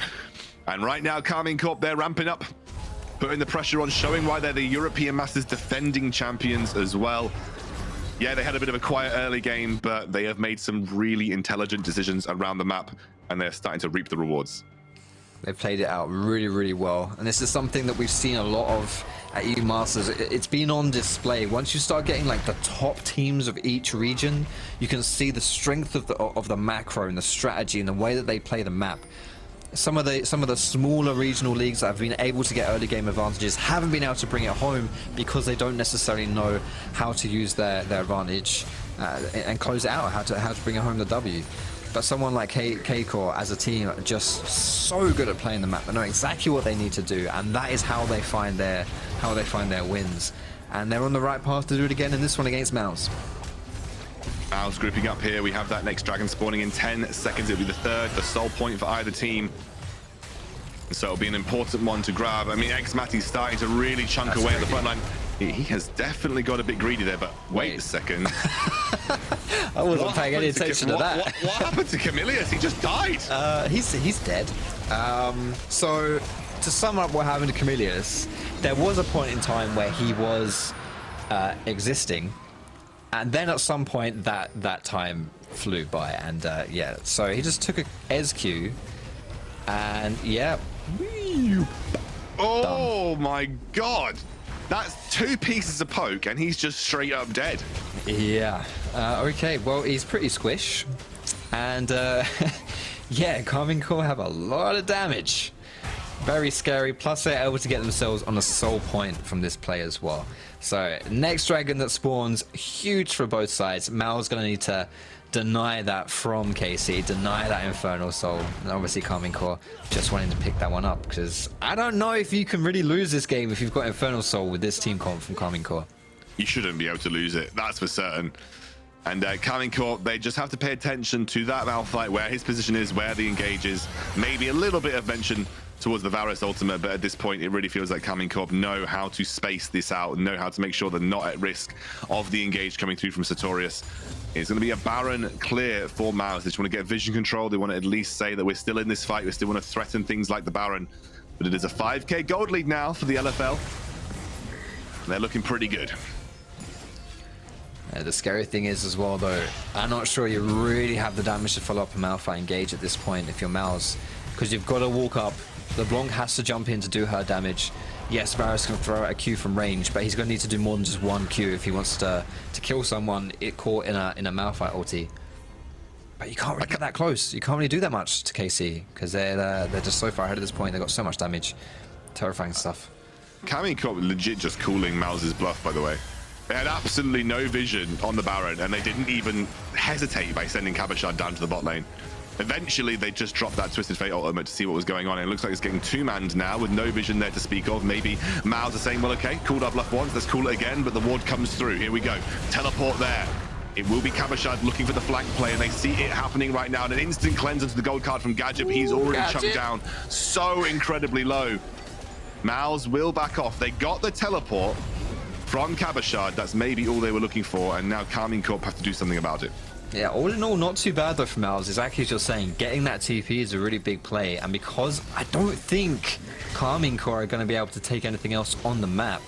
And right now, Karmine Corp, they're ramping up, putting the pressure on, showing why they're the European Masters defending champions as well. Yeah, they had a bit of a quiet early game, but they have made some really intelligent decisions around the map, and they're starting to reap the rewards. They played it out really, really well, and this is something that we've seen a lot of at EU Masters. It's been on display. Once you start getting like the top teams of each region, you can see the strength of the macro and the strategy and the way that they play the map. Some of the smaller regional leagues that have been able to get early game advantages haven't been able to bring it home because they don't necessarily know how to use their advantage and close it out, how to bring it home the W. But someone like K-Core as a team are just so good at playing the map. They know exactly what they need to do, and that is how they find their wins. And they're on the right path to do it again in this one against MOUZ. MOUZ grouping up here. We have that next dragon spawning in 10 seconds. It'll be the third, the soul point for either team. So it'll be an important one to grab. I mean, xMatty's starting to really chunk away at the front line. He has definitely got a bit greedy there, but wait a second. I wasn't paying any attention to that. What happened to Kamilius? He just died. He's dead. So to sum up what happened to Kamilius, there was a point in time where he was existing, and then at some point that time flew by, and yeah, so he just took a SQ, and yeah. Oh my god. That's 2 pieces of poke, and he's just straight up dead. Yeah. Okay, well, he's pretty squish. And, yeah, Karmine Corp have a lot of damage. Very scary. Plus, they're able to get themselves on a soul point from this play as well. So, next dragon that spawns, huge for both sides. MOUZ going to need to deny that from KC, deny that Infernal Soul, and obviously Karmine Corp just wanting to pick that one up, because I don't know if you can really lose this game if you've got Infernal Soul with this team comp from Karmine Corp. You shouldn't be able to lose it, that's for certain. And Karmine Corp, they just have to pay attention to that Malphite, where his position is, where the engage is. Maybe a little bit of mention towards the Varus ultimate, but at this point it really feels like Karmine Corp know how to space this out, know how to make sure they're not at risk of the engage coming through from Satorius. It's going to be a Baron clear for MOUZ. They just want to get vision control. They want to at least say that we're still in this fight. We still want to threaten things like the Baron. But it is a 5k gold lead now for the LFL. They're looking pretty good. The scary thing is as well, though, I'm not sure you really have the damage to follow up a Malphite engage at this point if you're MOUZ, because you've got to walk up. LeBlanc has to jump in to do her damage. Yes, Varus can throw out a Q from range, but he's going to need to do more than just one Q if he wants to kill someone caught in a Malphite ulti. But you can't really get that close. You can't really do that much to KC because they're just so far ahead at this point. They've got so much damage. Terrifying stuff. Kamilius legit just calling MOUZ's bluff, by the way. They had absolutely no vision on the Baron, and they didn't even hesitate by sending Cabochard down to the bot lane. Eventually, they just dropped that Twisted Fate ultimate to see what was going on. And it looks like it's getting two-manned now with no vision there to speak of. Maybe MOUZ are saying, well, okay, called our bluff once, let's call it again, but the ward comes through. Here we go. Teleport there. It will be Cabochard looking for the flank play, and they see it happening right now. And an instant cleanse into the gold card from Gadget, but he's already chunked down so incredibly low. MOUZ will back off. They got the teleport from Cabochard. That's maybe all they were looking for, and now Karmine Corp have to do something about it. Yeah, all in all, not too bad though for MOUZ. Exactly as you're saying, getting that TP is a really big play, and because I don't think Karmine Corp are going to be able to take anything else on the map,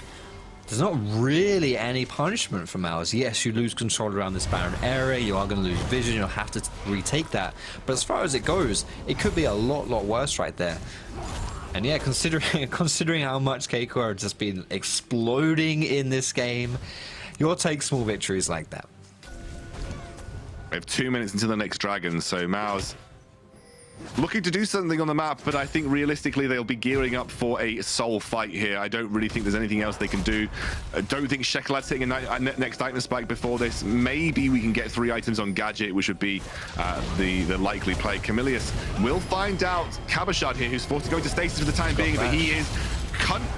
there's not really any punishment for MOUZ. Yes, you lose control around this Baron area, you are going to lose vision, you'll have to retake that, but as far as it goes, it could be a lot worse right there. And yeah, considering how much KCOR have just been exploding in this game, you'll take small victories like that. We have 2 minutes until the next dragon, so MOUZ looking to do something on the map, but I think realistically they'll be gearing up for a soul fight here. I don't really think there's anything else they can do. I don't think Czekolad's hitting a next item spike before this. Maybe we can get 3 items on Gadget, which would be the likely play. Kamilius will find out Cabochard here, who's forced to go into stasis for the time being, but he is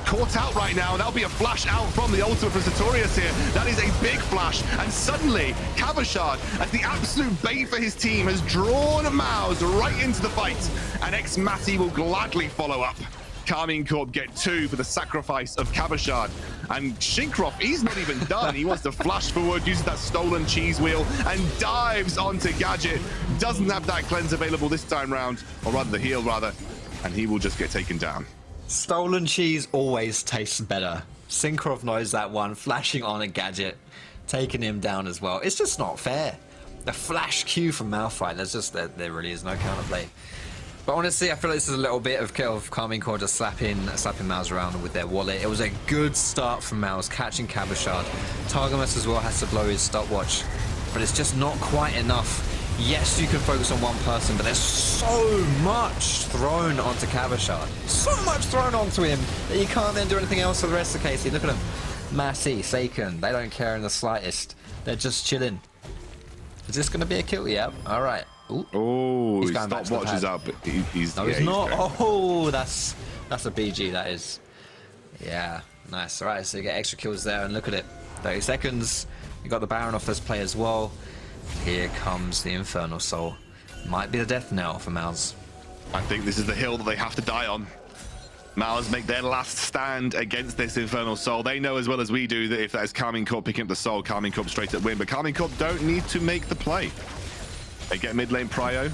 caught out right now, and that'll be a flash out from the ultimate from Satorius here. That is a big flash, and suddenly Cabochard, as the absolute bait for his team, has drawn MOUZ right into the fight, and xMatty will gladly follow up. Karmine Corp get 2 for the sacrifice of Cabochard, and Cinkrof, he's not even done. He wants to flash forward, uses that stolen cheese wheel, and dives onto Gadget. Doesn't have that cleanse available this time round, or rather the heal rather, and he will just get taken down. Stolen cheese always tastes better. Cinkrof knows that one, flashing on a Gadget, taking him down as well. It's just not fair. The flash Q from Malphite, there really is no counterplay. But honestly, I feel like this is a little bit of Karmine Corp just slapping MOUZ around with their wallet. It was a good start from MOUZ, catching Cabochard. Targamas as well has to blow his stopwatch, but it's just not quite enough. Yes, you can focus on one person, but there's so much thrown onto Cabochard. So much thrown onto him that you can't then do anything else for the rest of the KC. Look at them. Massey, SAKEN, they don't care in the slightest. They're just chilling. Is this going to be a kill? Yep. All right. Oh, his stopwatch is up. He's not. Oh, that's a BG, that is. Yeah, nice. All right, so you get extra kills there, and look at it. 30 seconds. You got the Baron off this play as well. Here comes the Infernal Soul. Might be the death knell for MOUZ. I think this is the hill that they have to die on. MOUZ make their last stand against this Infernal Soul. They know as well as we do that if that is Karmine Corp picking up the Soul, Karmine Corp straight up win. But Karmine Corp don't need to make the play. They get mid lane prio.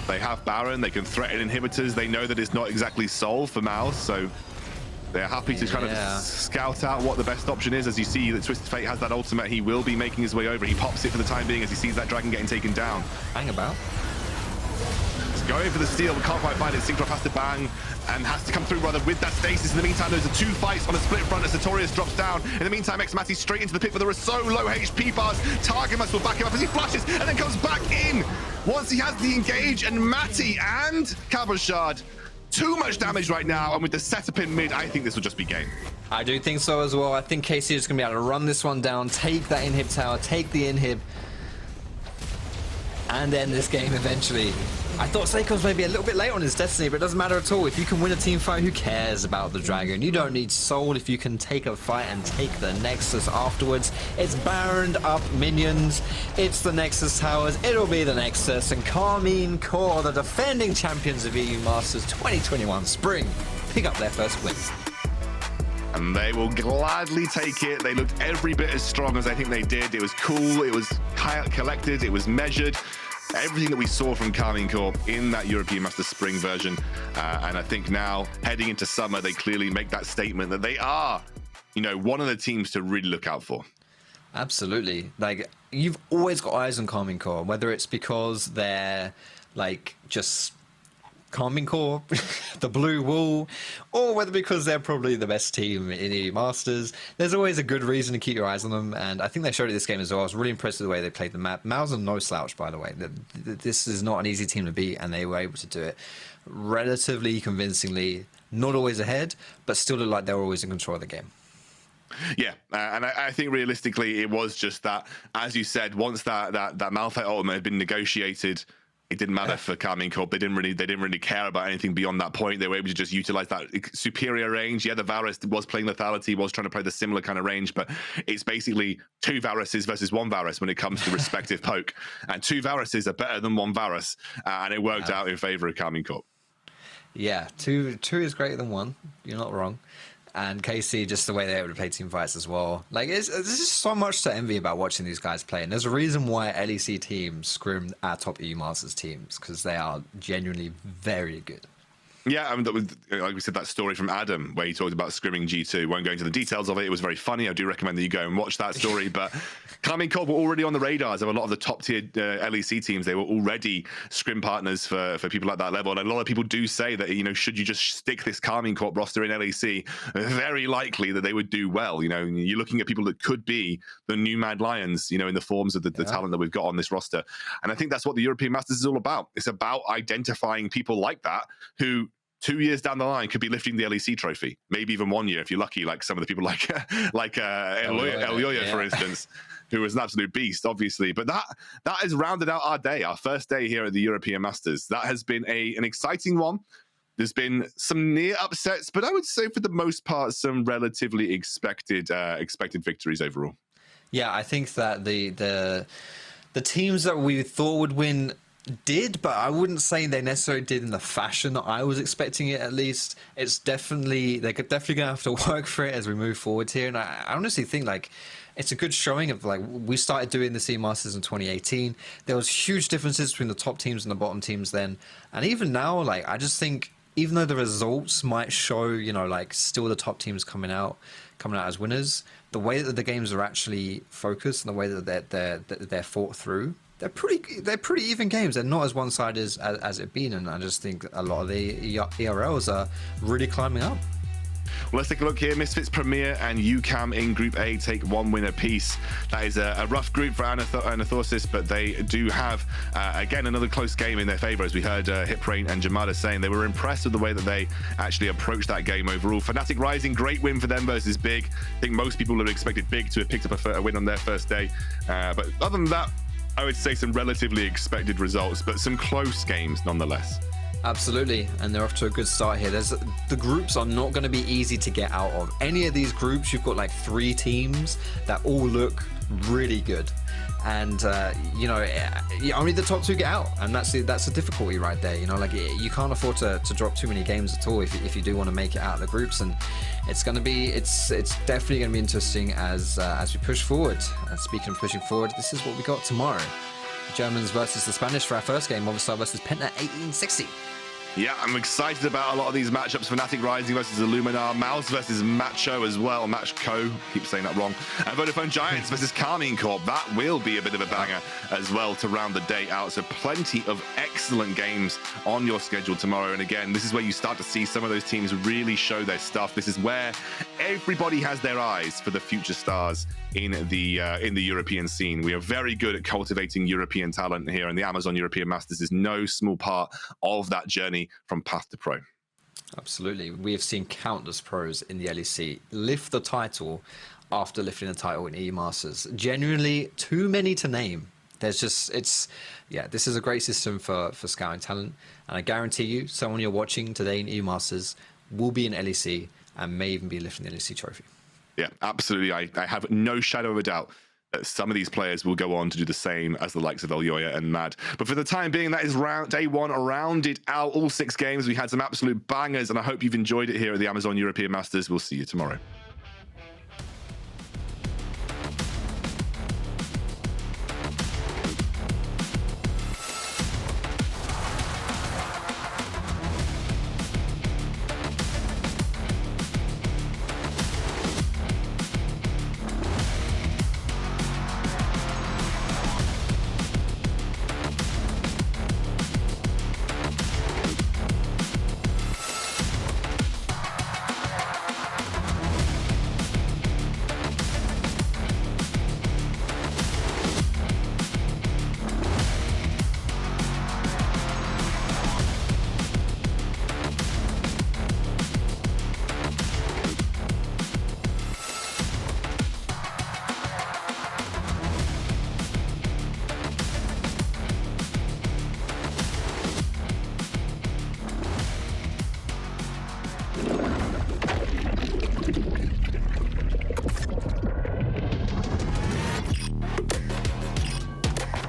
They have Baron. They can threaten inhibitors. They know that it's not exactly Soul for MOUZ, so they're happy to kind of scout out what the best option is. As you see that Twisted Fate has that ultimate, he will be making his way over. He pops it for the time being as he sees that dragon getting taken down. Bang about. He's going for the steal, but can't quite find it. Cinkrof has to bang and has to come through rather with that stasis. In the meantime, there's 2 fights on a split front as Satorius drops down. In the meantime, xMatty straight into the pit, but there are so low HP bars. Targamas will back him up as he flashes and then comes back in once he has the engage, and Matty and Cabochard. Too much damage right now, and with the setup in mid, I think this will just be game. I do think so as well. I think KC is going to be able to run this one down, take that inhib tower, take the inhib, and end this game eventually. I thought SAKEN was maybe a little bit late on his destiny, but it doesn't matter at all. If you can win a team fight, who cares about the dragon? You don't need soul if you can take a fight and take the Nexus afterwards. It's Baroned up minions. It's the Nexus towers. It'll be the Nexus. And Karmine Corp, the defending champions of EU Masters 2021 Spring, pick up their first win. and they will gladly take it. They looked every bit as strong as I think they did. It was cool, it was collected, it was measured. Everything that we saw from Karmine Corp in that European Masters Spring version. And I think now, heading into summer, they clearly make that statement that they are, you know, one of the teams to really look out for. Absolutely. Like, you've always got eyes on Karmine Corp, whether it's because they're, like, just Karmine Corp, the blue wool, or whether because they're probably the best team in EU Masters. There's always a good reason to keep your eyes on them, and I think they showed it this game as well. I was really impressed with the way they played the map. MOUZ are no slouch, by the way. This is not an easy team to beat, and they were able to do it relatively convincingly. Not always ahead, but still look like they were always in control of the game. Yeah, and I think realistically, it was just that, as you said, once that Malphite ultimate had been negotiated, it didn't matter for Karmine Corp. They didn't really care about anything beyond that point. They were able to just utilize that superior range. Yeah, the Varus was playing lethality, was trying to play the similar kind of range, but it's basically 2 Varuses versus 1 Varus when it comes to respective poke. And 2 Varuses are better than 1 Varus, and it worked out in favor of Karmine Corp. Yeah, two is greater than 1. You're not wrong. And KC, just the way they're able to play team fights as well. Like, there's just so much to envy about watching these guys play. And there's a reason why LEC teams scrim our top EU Masters teams, because they are genuinely very good. Yeah, I mean, that was, like we said, that story from Adam where he talked about scrimming G2. Won't go into the details of it. It was very funny. I do recommend that you go and watch that story. But Karmine Corp were already on the radars of a lot of the top-tier LEC teams. They were already scrim partners for people at that level. And a lot of people do say that, you know, should you just stick this Karmine Corp roster in LEC, very likely that they would do well. You know, you're looking at people that could be the new Mad Lions, you know, in the forms of the talent that we've got on this roster. And I think that's what the European Masters is all about. It's about identifying people like that who 2 years down the line could be lifting the LEC trophy, maybe even 1 year if you're lucky, like some of the people like Elyoya, for instance, who was an absolute beast, obviously. But that has rounded out our day, our first day here at the European Masters. That has been an exciting one. There's been some near upsets, but I would say for the most part, some relatively expected victories overall. Yeah, I think that the teams that we thought would win did, but I wouldn't say they necessarily did in the fashion that I was expecting it, at least. It's definitely, they're definitely going to have to work for it as we move forward here. And I honestly think, like, it's a good showing of, like, we started doing the C Masters in 2018. There was huge differences between the top teams and the bottom teams then. And even now, like, I just think, even though the results might show, you know, like, still the top teams coming out as winners, the way that the games are actually focused and the way that they're fought through, they're pretty even games. They're not as one-sided as it's been, and I just think a lot of the ERLs are really climbing up. Well, let's take a look here. Misfits Premier and UCAM in Group A take 1 win apiece. That is a rough group for Anathosis, but they do have, again, another close game in their favor, as we heard Hiprain and Jamada saying. They were impressed with the way that they actually approached that game overall. Fnatic Rising, great win for them versus Big. I think most people would have expected Big to have picked up a win on their first day. But other than that, I would say some relatively expected results, but some close games nonetheless. Absolutely, and they're off to a good start here. The groups are not going to be easy to get out of. Any of these groups, you've got like 3 teams that all look really good, and you know, only the top 2 get out, and that's the difficulty right there. You know, like, you can't afford to drop too many games at all if you do want to make it out of the groups, and it's definitely going to be interesting as we push forward. And speaking of pushing forward, this is what we got tomorrow. Germans versus the Spanish for our first game. Movistar versus Penta 1860. Yeah, I'm excited about a lot of these matchups. Fnatic Rising versus Illuminar, MOUZ versus Macho as well. Matchco, keep saying that wrong. And Vodafone Giants versus Karmine Corp. That will be a bit of a banger as well to round the day out. So plenty of excellent games on your schedule tomorrow. And again, this is where you start to see some of those teams really show their stuff. This is where everybody has their eyes for the future stars in the European scene. We are very good at cultivating European talent here, and the Amazon European Masters is no small part of that journey from path to pro. Absolutely. We have seen countless pros in the LEC lift the title after lifting the title in EU Masters. Genuinely too many to name. There's just, this is a great system for scouting talent, and I guarantee you someone you're watching today in EU Masters will be in LEC and may even be lifting the LEC trophy. Yeah, absolutely. I have no shadow of a doubt that some of these players will go on to do the same as the likes of Elyoya and Mad. But for the time being, that is day 1 rounded out. All 6 games. We had some absolute bangers, and I hope you've enjoyed it here at the Amazon European Masters. We'll see you tomorrow.